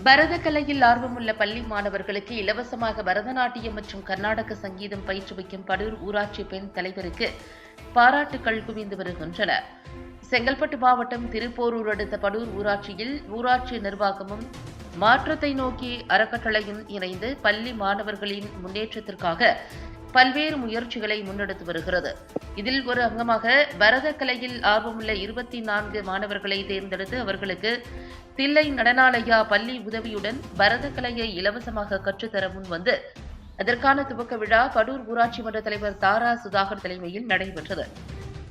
பரதக்கலையில் ஆர்வமுள்ள பள்ளி மாணவர்களுக்கு இலவசமாக பரதநாட்டியம் மற்றும் கர்நாடக சங்கீதம் பயிற்றுவிக்கும் படூர் ஊராட்சி பெண் தலைவருக்கு பாராட்டுக்கள் குவிந்து வருகின்றன. செங்கல்பட்டு மாவட்டம் திருப்போரூர் அடுத்த படூர் ஊராட்சியில் ஊராட்சி நிர்வாகமும் மாற்றத்தை நோக்கி அறக்கட்டளையும் இணைந்து பள்ளி மாணவர்களின் முன்னேற்றத்திற்காக பல்வேறு முயற்சிகளை முன்னெடுத்து வருகிறது. இதில் ஒரு அங்கமாக பரதக்கலையில் ஆர்வமுள்ள 24 மாணவர்களை தேர்ந்தெடுத்து அவர்களுக்கு தில்லை நடனாலயா பள்ளி உதவியுடன் பரதக்கலையை இலவசமாக கற்றுத்தர முன்வந்து அதற்கான துவக்க விழா படூர் ஊராட்சி மன்ற தலைவர் தாரா சுதாகர் தலைமையில் நடைபெற்றது.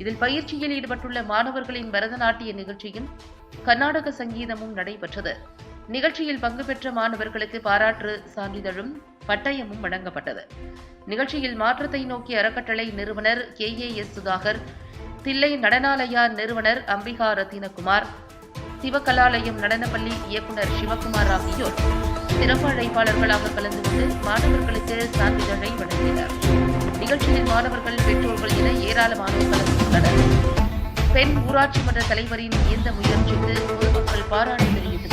இதில் பயிற்சியில் ஈடுபட்டுள்ள மாணவர்களின் பரதநாட்டிய நிகழ்ச்சியும் கர்நாடக சங்கீதமும் நடைபெற்றது. நிகழ்ச்சியில் பங்கு பெற்ற மாணவர்களுக்கு பாராட்டு சான்றிதழும் பட்டயமும் வழங்கப்பட்டது. நிகழ்ச்சியில் மாற்றத்தை நோக்கி அறக்கட்டளை நிறுவனர் KAS சுதாகர், தில்லை நடனாலயா நிறுவனர் அம்பிகா ரத்தினகுமார், சிவகலாலயம் நடனப்பள்ளி இயக்குநர் சிவகுமார் ஆகியோர் சிறப்பு அழைப்பாளர்களாக கலந்து கொண்டு மாணவர்களுக்கு சான்றிதழை வழங்கினர். நிகழ்ச்சியில் மாணவர்கள், பெற்றோர்கள் என ஏராளமானோர் கலந்து கொண்டனர். பெண் ஊராட்சி மன்ற தலைவரின் இந்த முயற்சிக்கு பொதுமக்கள் பாராட்டு தெரிவித்தனர்.